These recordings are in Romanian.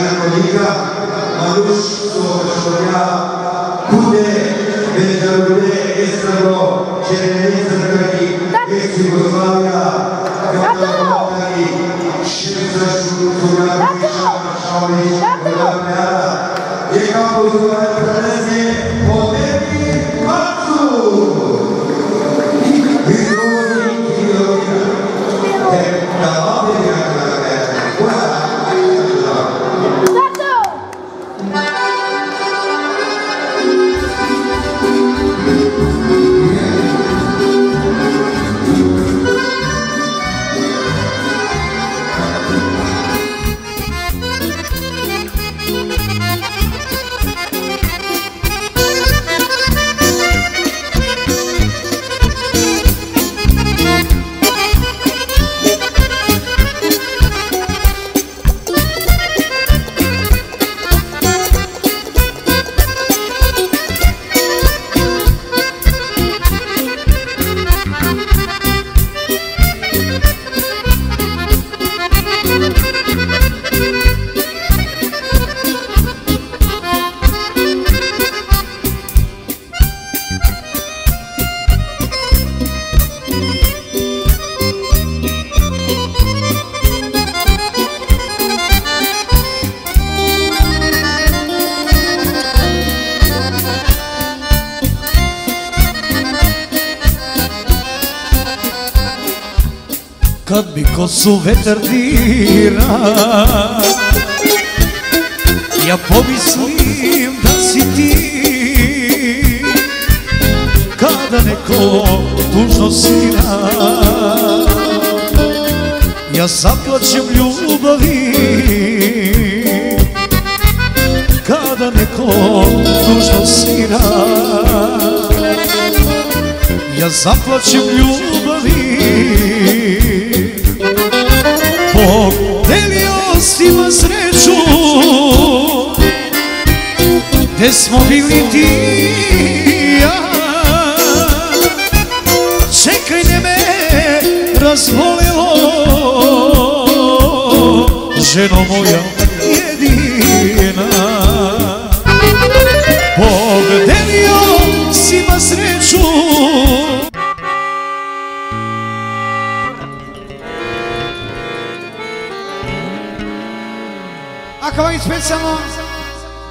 narcotica, Manuș Socoșoria, Cude, Benjarude, Estero, Cerenință Cării, Ex-Iugoslavia, Găpătămătării, Șefță Șuruțuria, Șaului, Găpătămătărea, e capul Zurare Prănăzie, Potemi, Matsu! Kad mi kosu vetar dira, ja pomislim da si ti. Kada neko tužno svira, ja zaplaćem ljubavi. Kada neko tužno svira, ja zaplaćem ljubavi. Podelio si ma sreću, gde smo bili ti i ja. Čekaj, ne me razbolelo, ženo moja jedina. Podelio si ma sreću. Ako vam je specijalno,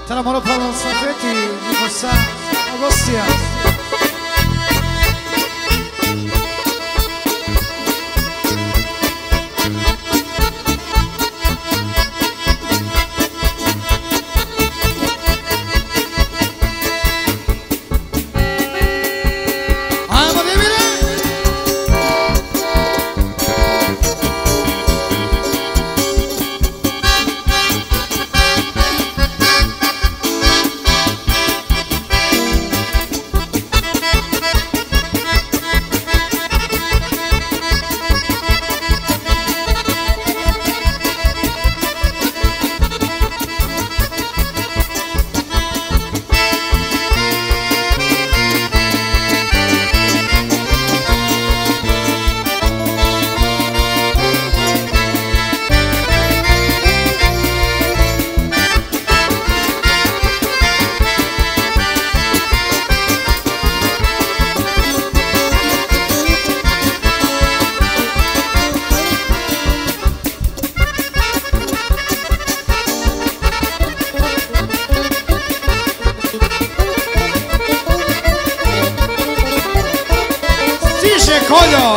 tada mora pravno stafeti njihov sa gostija. Koljo!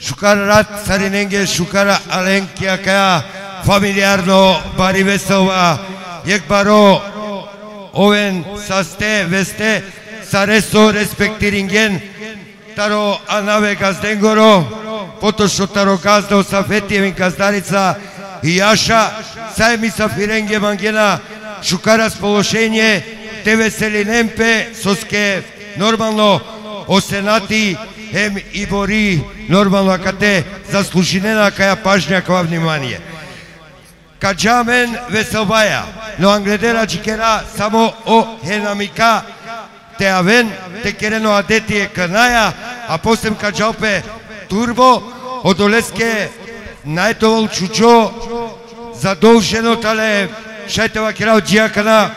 Шукара рад Сариненге, шукара Аленкия кая фамилиарно бари весова, ек баро овен састе весте саресо респектиринген, таро анаве газденгоро, потошо таро газдо сафетиевин газдарица и Яша, саеми сафиренге мангена, шука расположение, те веселинемпе, соске нормално осенати, хем и бори нормално акате заслужинена кая пажня ква внимание. Каджамен веселбая, но англедера чикера само о хенамика те авен, те керено адетие каная, а после каджалпе турбо, одолеске наетовол чучо, задолжено тале, шайтева керал джиакана,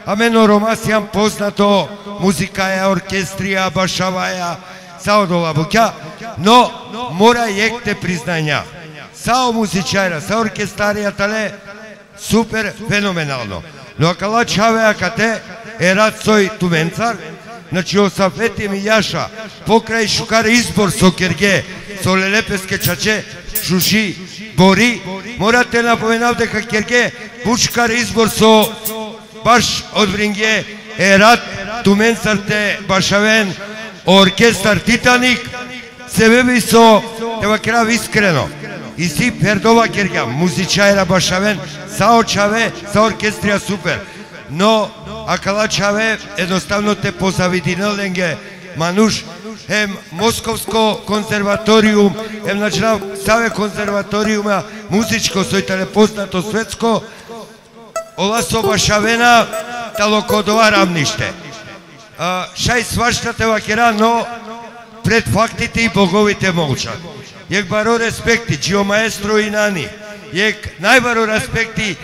амено ромасиям познато, музикая, оркестрия, башавая, саодола букя, но мора екте признания. Сао музичайра, сао оркестария тале, супер феноменално. Но акала чаве акате, ерат сой туменцар, значи осафети ми Яша, покрај шукар избор со керге, со лелепеске чаче, шуши, бори, морате напоменав дека керге, бучкар избор со баш од вринге, ерат туменцарте башавен, оркестар Титаник, себе би со, тева керав искрено, и си пердова керга, музичајра башавен, сао чаве, са оркестрија супер, но акала чаве едноставно те позавидинеленге мануш, хем Московско консерваториум, хем начинав саве консерваториума, музичко, сојтале познато светско, ола со башавена талокодова рамниште. Шај сваштате вакера, но пред фактите и боговите молчат. Јек баро респекти, джио маестро и нани, јек најбаро респекти,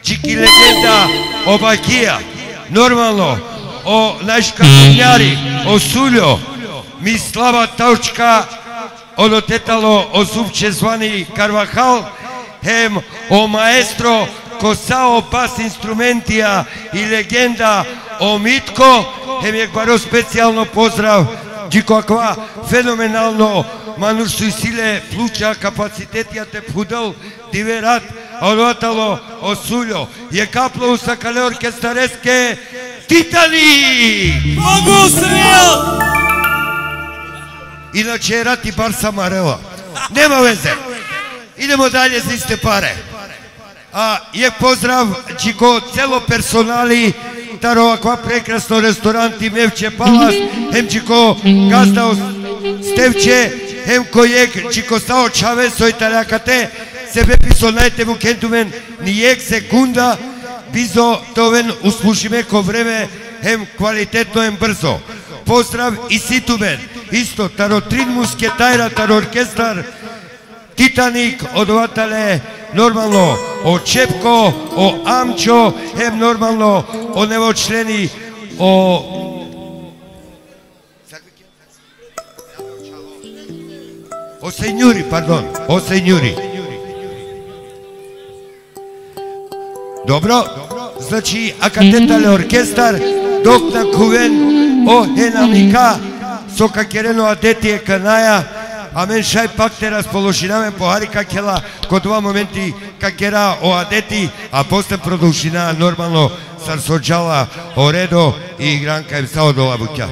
чики легенда о Бакија, нормално, о нашка кухњари, о Сулјо, ми слава таучка, одо тетало, о Супче звани Карвахал, хем о маестро, косао бас инструментија и легенда о Митко, хем јек баро специјално поздрав, джико аква феноменално мануш су силе, плуќа, капацитетија те пудел, диверат, одотало, о Сулјо, je kaplo u sakale orkestareske Titani! Mogu srel! Inače je Rati bar Samarela. Nema veze. Idemo dalje za iste pare. Je pozdrav čiko celo personali taro akva prekrasno restoranti Mevče Palas, hem čiko gazda Stevče, hem kojeg čiko sao čave soj tarakate, sebe piso najte mu kentumen nijek sekunda bizo toven uslušime ko vreme hem kvalitetno hem brzo. Pozdrav i situmen, isto taro trin musketajra, taro orkestar Titanik odovatale normalno o Čepko, o Amčo, hem normalno o nevočleni, o senjuri, pardon, o senjuri. Dobro, znači akadetale orkestar, dok na kuven o henamika, soka kereno adetije kanaja, a men šaj pak te raspoložinamen po harika kjela kod dva momenti kakera o adeti, a posle produšina normalno sarsođala o redo i igranka im sao do labutja.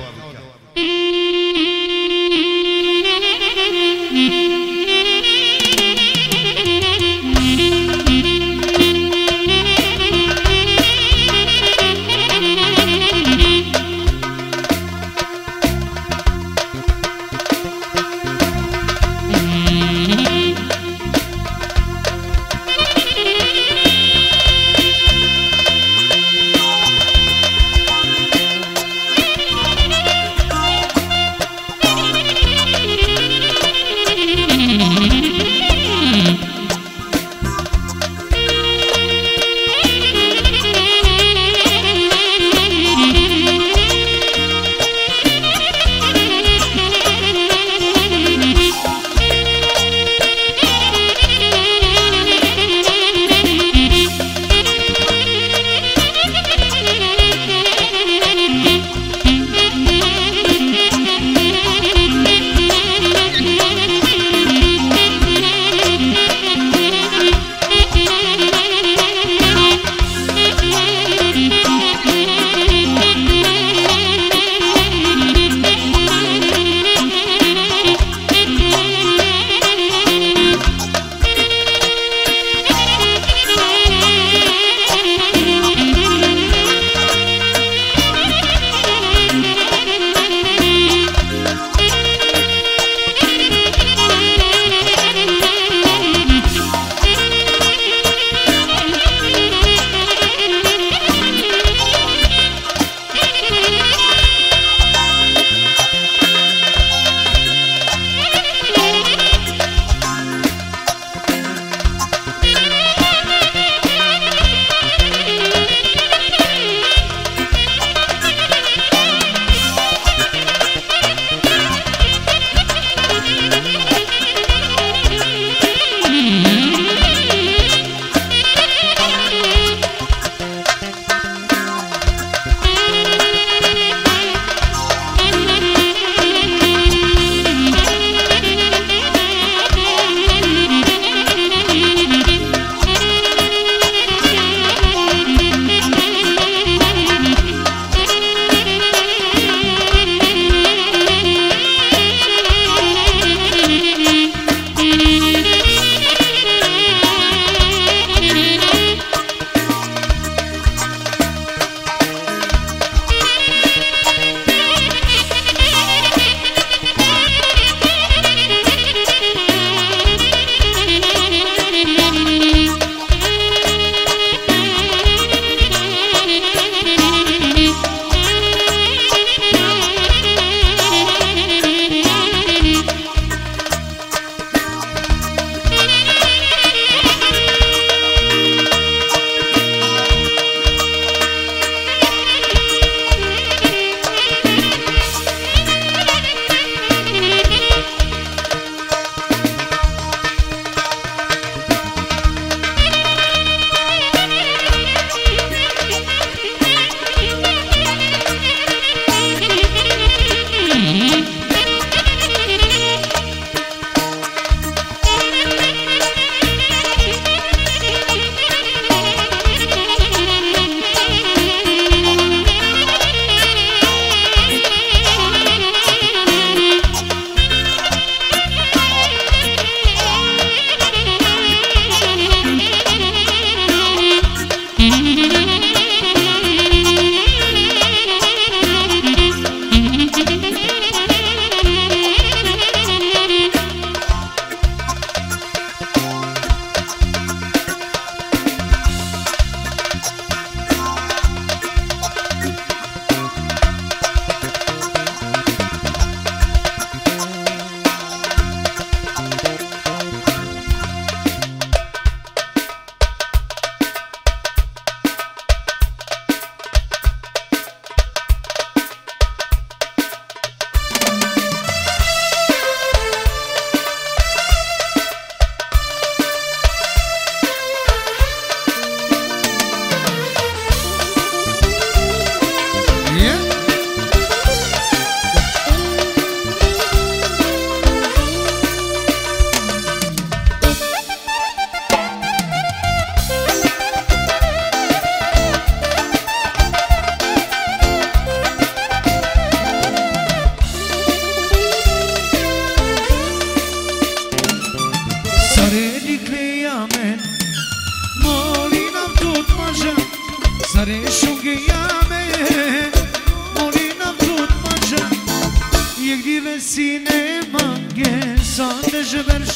Sandesberg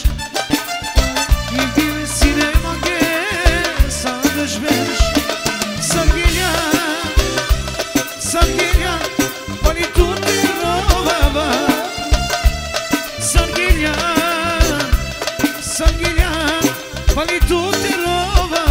I bile sinema che Sandesberg Sargelian Pali tutti rovava Sargelian Pali tutti rovava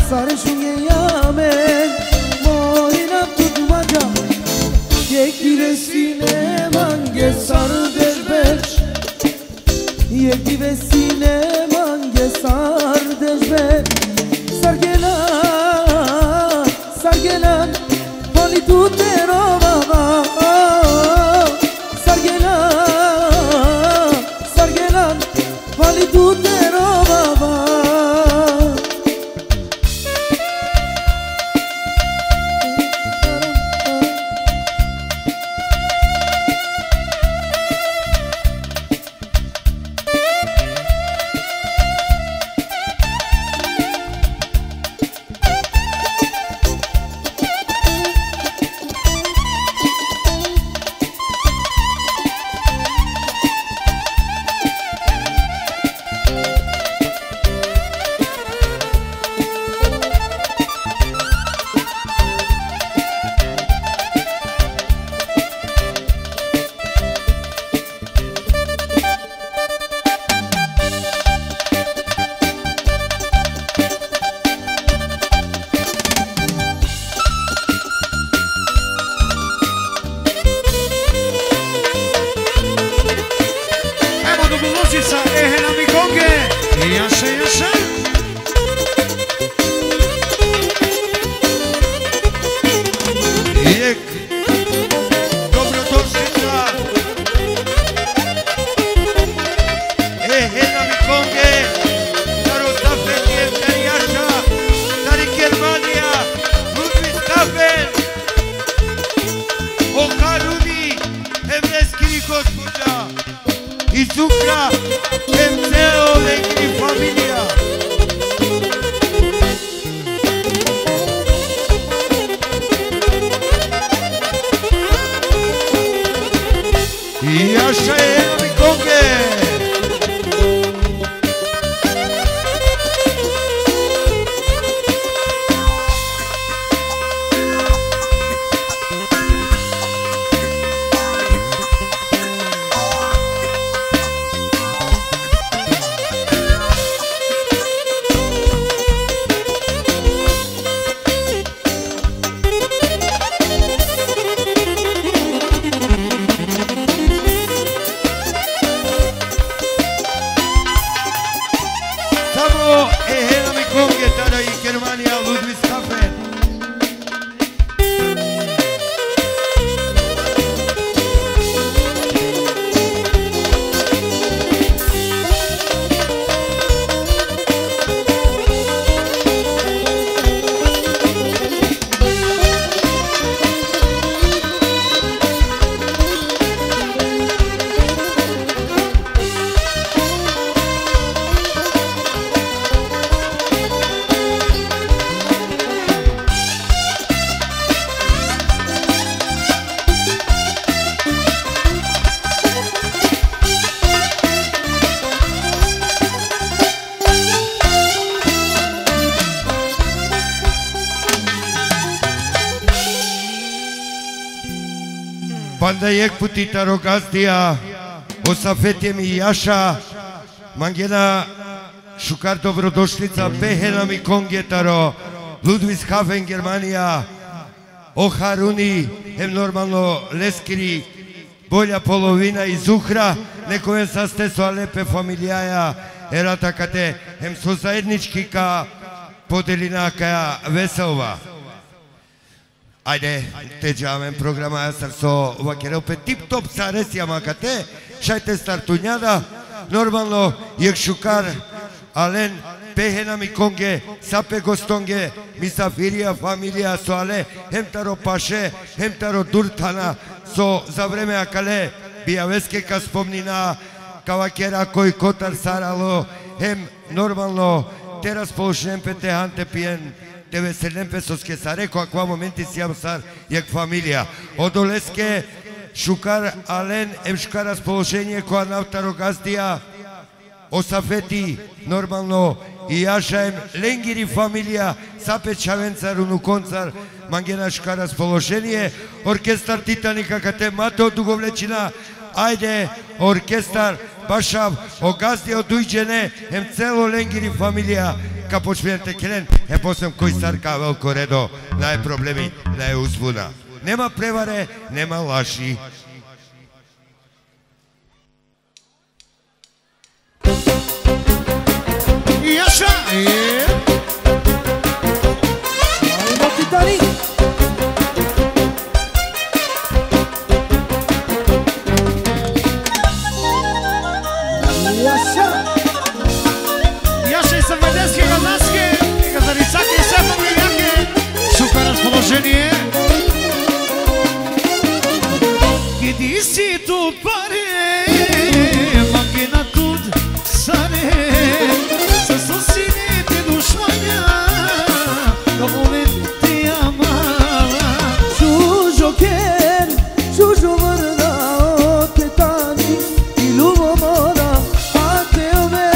Sare shunye yamen Molina tutmaca Yekile sine mange sardejbeş Yekile sine mange sardejbeş Sargelan Pali tutte rovava Sargelan Pali tutte rovava Pandajek putita rogazdia Osafetje mi Jaša Mangena Šukar dobrodošlica Behena mi kongetaro Ludwigshafen Germanija O Haruni Hem normalno Leskiri Bolja polovina iz Uhra Nekojem sasteso alepe familijaja Era takate hem su zajednički ka podelina kaja veselova. Ajde, teđamen programa ja sam so vakereo pe tip top sa resijama kate, šajte startunjada, normalno jek šukar, alen pehena mi konge, sape gostonge, misafirija, familija so ale, hem taro paše, hem taro durtana, so za vreme akale, bijaveske ka spomnina, kavakera koji kotar saralo, hem normalno, teraz polušnem pe te hante pijen, te veselnem pe soske sare, ko akva momenti sijam sar, jak familija. Odoleske, šukar, alen, em šukar raspoloženje, koja naftaro gazdija, osafeti, normalno, i jašajem, lengiri familija, sapet čavencar, unukoncar, mangena šukar raspoloženje, orkestar Titanika, kate Mateo Dugovlečina, ajde, orkestar, Bašav, o gazdi od ujđene, hem celo lengiri familija, ka počmijete kelen, hem poslom koji starka veliko redo, naje problemi, naje uzbuna. Nema prevare, nema laži. Jaša! Ajmo Titanik! Jaša i Srvedenske, Gaznaske, Gazaricake, sve familijake, šuka raspoloženje. Gdje si tu pare, mangena tud sare, sa sosine te dušmanja, ka moment te amala. Čužo ken, čužo vrda od Titanik i ljubomora, a te ove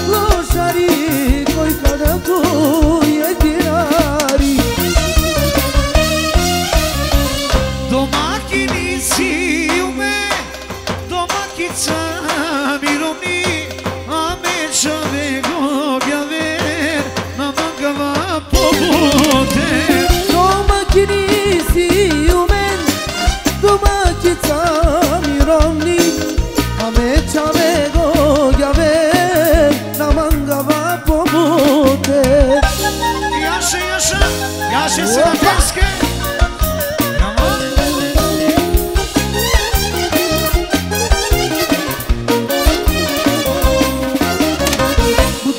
lošari koji kada tu je tirari. Domakini si u me, domakica mirovni, a mečave gogjaver, na mangava pobote. Domakini si u men, domakica mirovni, a mečave gogjaver, na mangava pobote. Jaše Srvedenske.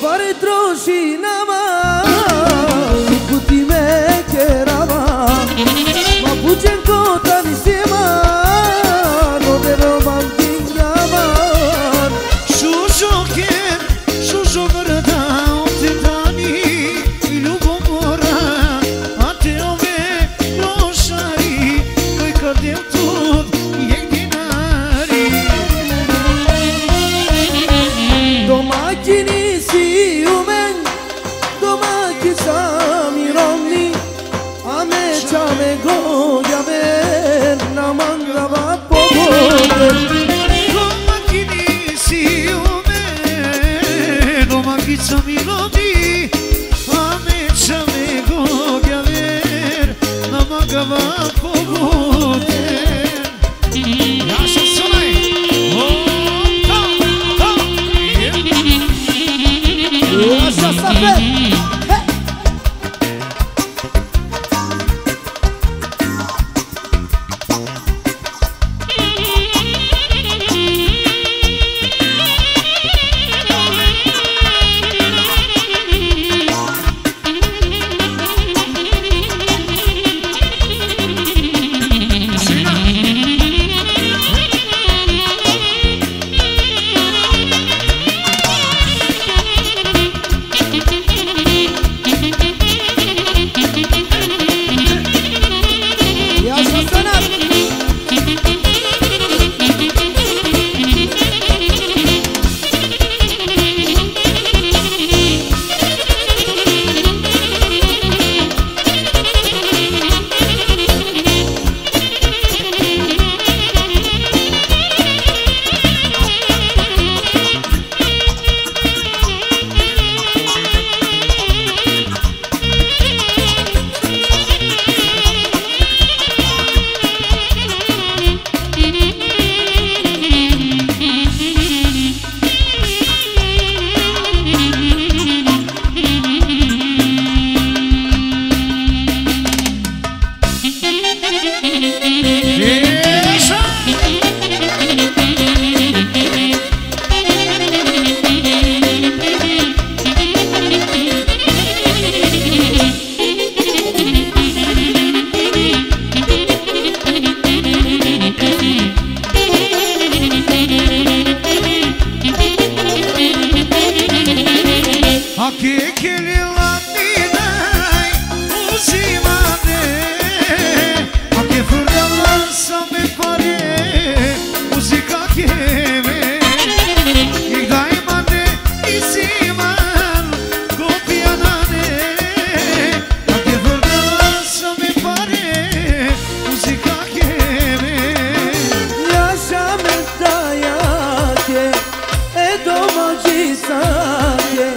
Pare troši nama, puti me kerava, ma pućen kota mi sema, no te robam tingaman. Šužo ken, šužo vrda od Titani i ljubomora, a te ove lošari koji kadem tud je dinari. Domaćini si u men, domaćica mirovni, a meća me gojave, na mangava pogode. Domakini si u me, domakica mirovni, a mečave gogjaver, na mangava pogode. Jaša Sulej, Jaša Safet! che la midai uzimane a che furda sa me pare muzica che me ik dai mane isiman copianane a che furda sa me pare muzica che me Yaşa mendaya ke e domaćica ke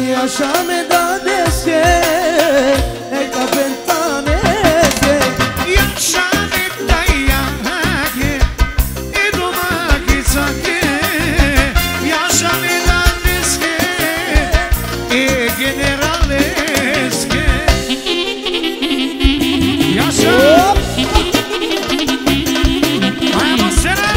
Yaşa me dadeske e kapetaneske Yaşa me dajake e domaćica ke Yaşa me dadeske e generaleske Yaşa Vamos será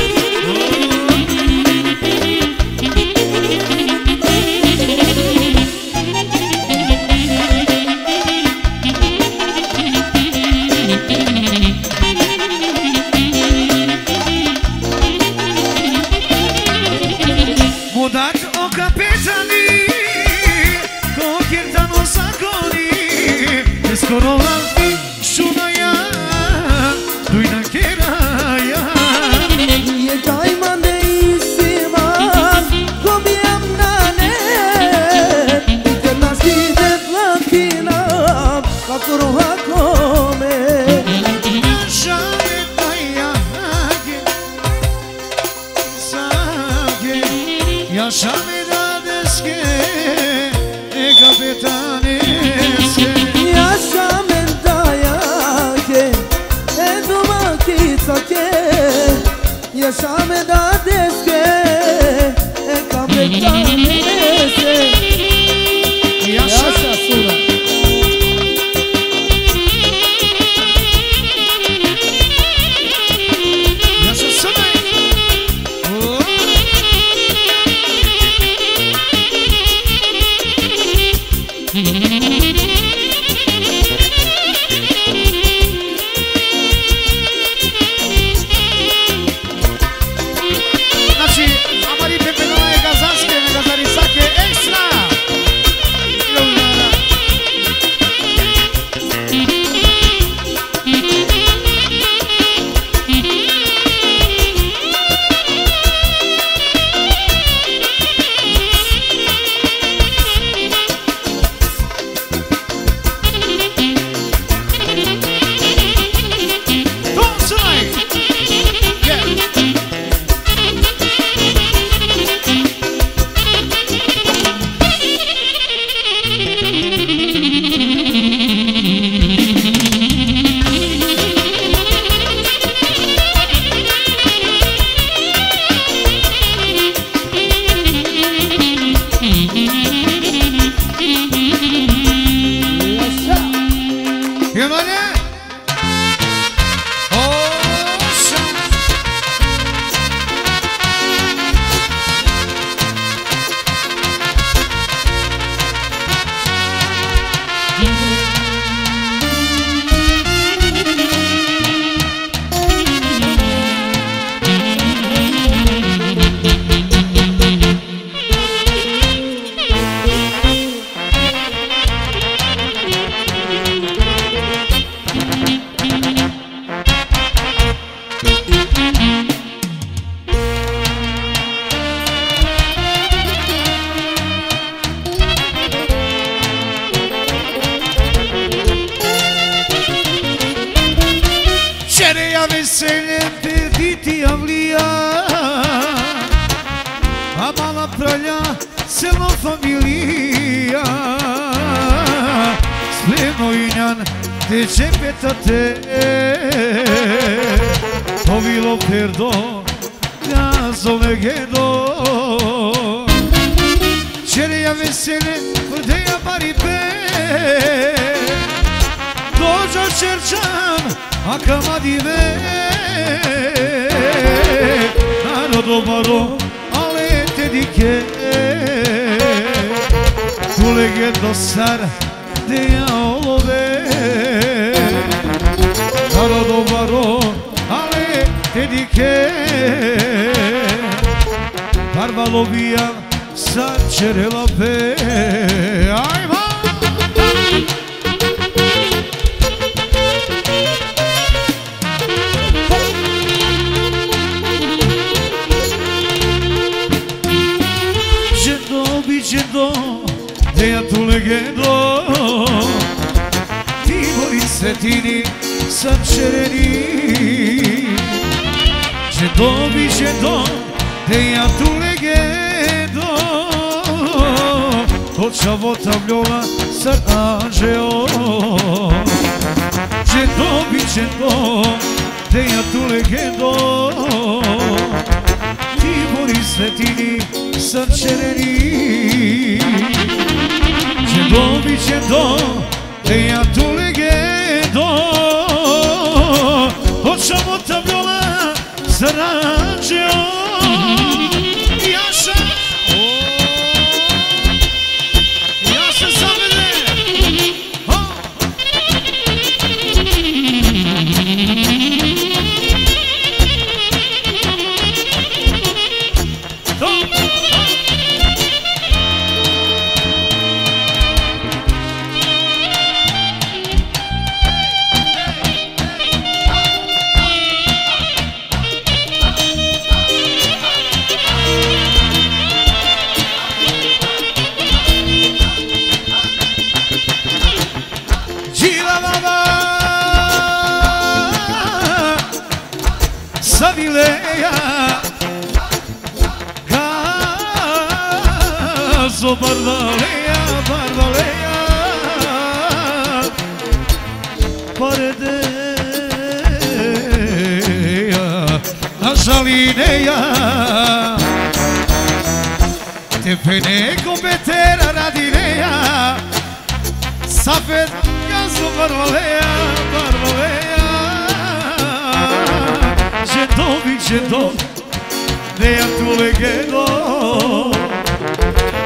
Mudat o capitani con kirtano sakoni Skoro lalti shunaya duina keraya Je dajman de isiman Kobijem nane Ite nas ide platinam Kako roha kome Yaşa me dajake sake Yaşa me dadeske e kapitaneske Yaşa mendaya ke e domaćica ke Yaşa me dadeske e kapetaneske Yaşa Yaşa sura Yaşa sana Znači, Amari Pepelona je gazanske, ne gazarisake, ekstra! Cereia vesele perditi avlia A mala pralja celo familija Spremno injan te čepetate Povilo perdo gazo legedo Cereia vesele prdeja baripe Dođo Čerčan a kamadive Narodo baro ale te dike Tu legendo sar de ja olove Narodo baro ale te dike Barba lobija sa čerela pe Deja tu legendo ti voli svetini srčereni Že deja tu legendo Toča vota vljola srđeo Že deja tu legendo Ti voli svetini srčereni Že deja tu legendo Toča vota vljola srđeo Barbaleja Paredeja Nažalineja Te pene competera radineja Sapet gazo Barbaleja Žendo Deja tu legendo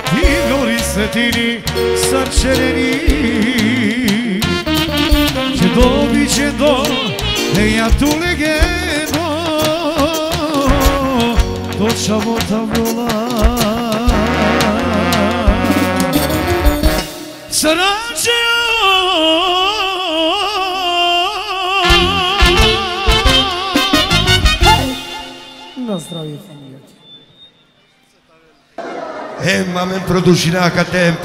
Ti voli svetini srčereni Žendo Deja tu legendo Toča vota vljola srđeo Na zdravje familija. Mamen produžina katem,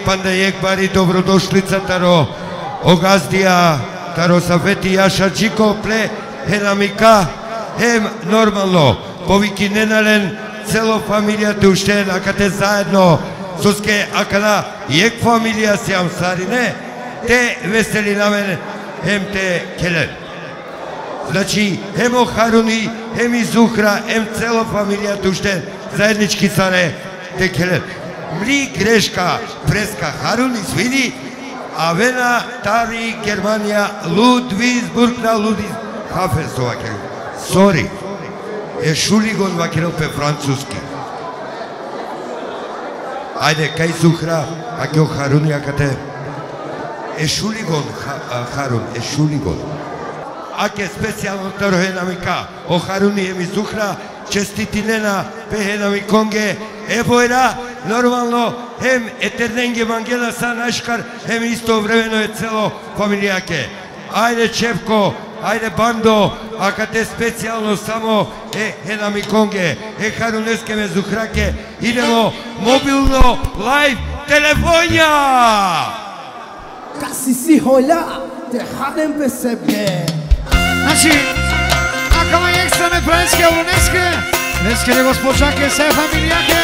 pandajek bari dobrodošlica taro ogazdija, taro safeti jaša džiko ple, henamika, normalno, poviki nenalen, celo familija te ušten, akate zajedno, suske akana, jek familija sjam sarine, te veseli namen, te kelen. Znači, o Haruni, i Zuhra, celo familija te ušten, zajednički sare te kelen. Mli greška preska Harun izvini, a vena tari Germanija Ludwigsburg na Ludwigshafen su vakero. Sorry, Entschuldigung vakero pe francuski. Ajde, kaj Zuhra, akio Harun jakate. Entschuldigung Harun, Entschuldigung. Ake specijalno tarohenamika o Haruni i Zuhra, čestitinena pehenami konge, era normalno eternenge Vangela sa naškar, istovremeno je celo familijake. Ajde Čepko, ajde bando, akate specijalno samo henami konge, Haruneske me Zuhrake, idemo mobilno live telefonja! Kasi si hola, te hadem pe sebe. Znači, ako je ekstrane pravičke uneske, neskere gospođake, sve familijake.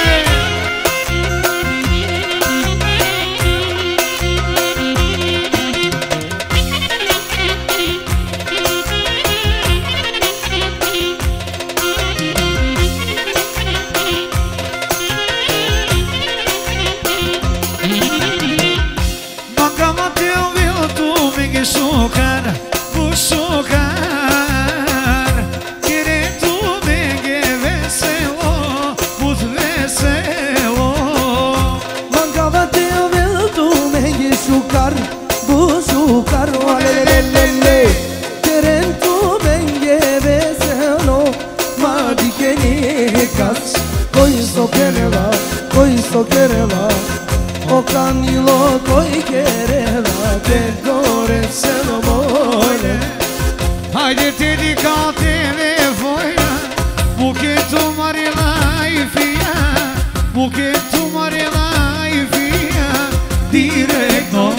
Makama te uvijel tu mi ge šukar, šukar. Bu şukar valelelele Keren tu benge veselo Ma dikeni kaç Koy so kereva O kanilo koy kereva Te gore selo mole Haydi dedika telefoya Buket umari laifiya Buket umari laifiya Directo,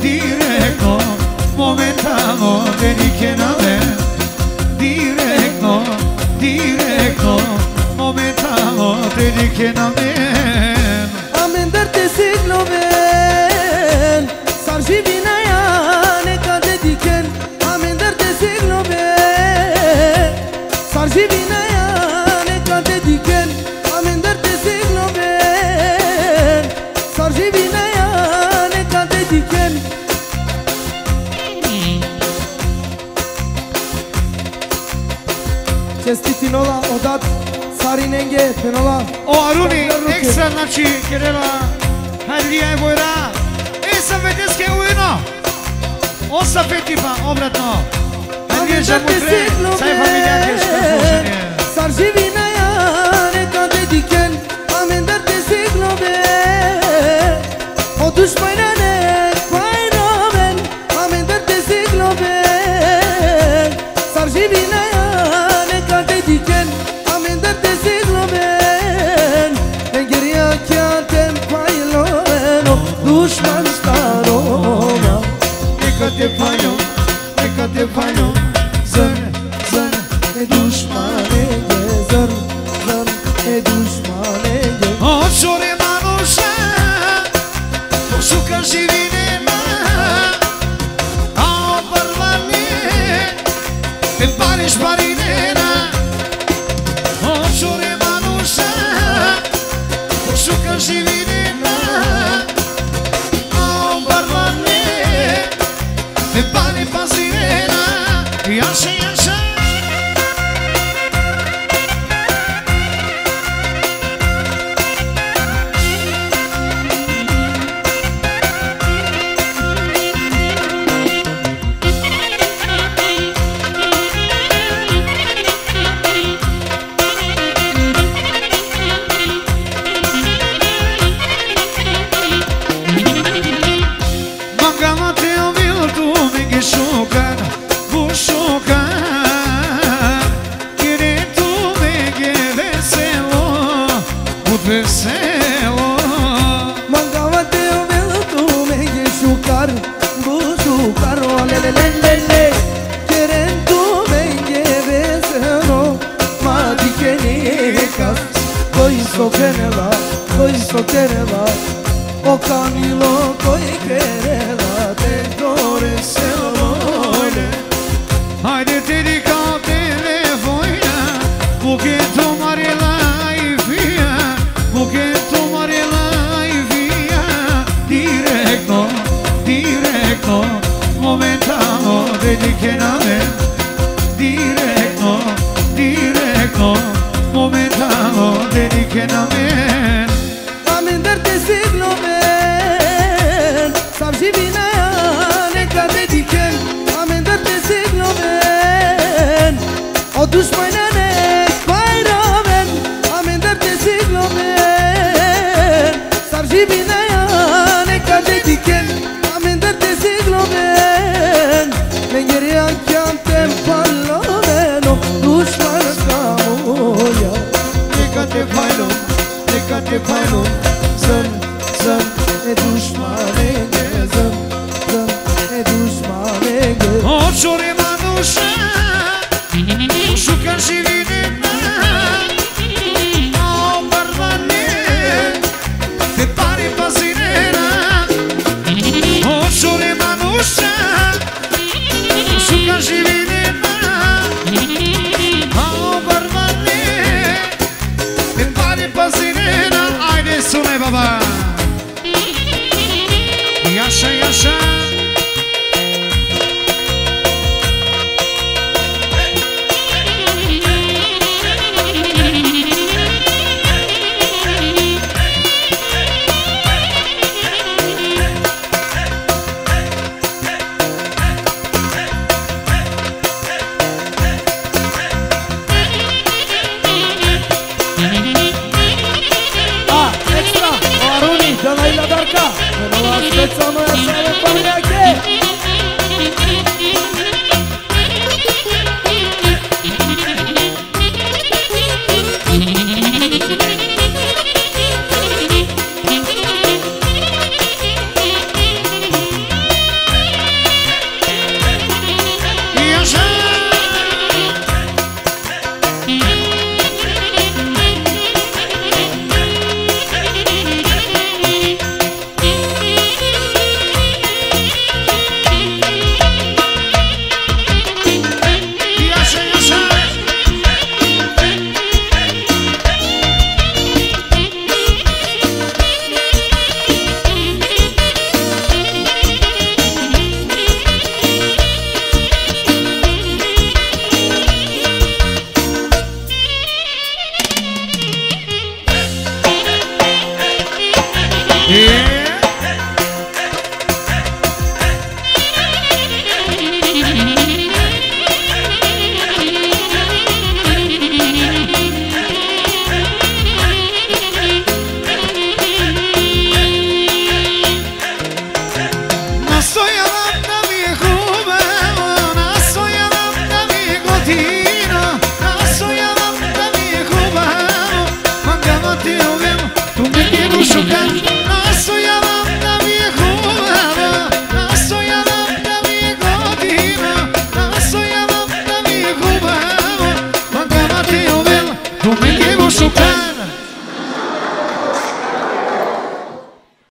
directo, momentano dedichen a me. Directo, directo, momentano dedichen a me. Amendarte siglo ben Sarji binaya ne ka dediken Amendarte siglo ben Sarji binaya ne ka dediken Amendarte siglo ben Sarji binaya ne ka dediken Čestitinola odat Sarinenge penola O Aruni, extra znači Kerela, Hadrija i Vojra. Sam vedeske ujno. Osa petipa, obratno. Hadrija žamukre, saj familijake škošenje. Sarji binaya ne ka dediken Amendarte siglo ben O düşmana ne bayramen Amendarte siglo ben Sarji binaya ne ka dediken Amendarte siglo ben Engeriya kyatem payloen O düşman staroma Nekate payo, Zan, zan, düşmane gezar Zan, düşmane gezar o čore manuša, šuka živinema, a obarvani, te pariš parinena. O čore manuša, šuka živinema, a obarvani, te pani pasirena. Jaša, jaša. Mangama te obil tu me ge šukan, bu šukan. Kire tu me ge veselo, bud veselo. Mangava teu meu tu me šukar Bu šukar o le le le le le Keren tu me vesero Ma dikeni kas Koji so kenela, koji so kenela O Camilo koji kenela Te dore se vole Haydi dedik al telefonla, bugün tomare live-ia, bugün tomare live-ia. Directo, directo, momentano dedichen a me. Directo, directo, momentano dedichen a me. Amendarte siglo ben Sarji binaya ne ka dediken Amendarte siglo ben O düşmana ne bayramen Amendarte siglo ben Sarji binaya ne ka dediken Amendarte siglo ben Ben geriye kyantem pallo ben O düşman kamuya Nekate paylo, Zan, zan, düşmane gezan Zan, düşmane gezan o čore manuša, šuka živinena, a obarvane, te pari pasirena. O čore manuša, šuka živinena, a obarvane, te pari pasirena. Ajde sune baba, jaša, jaša. Extra, Aruni, dă-i la Darca Până la speța mă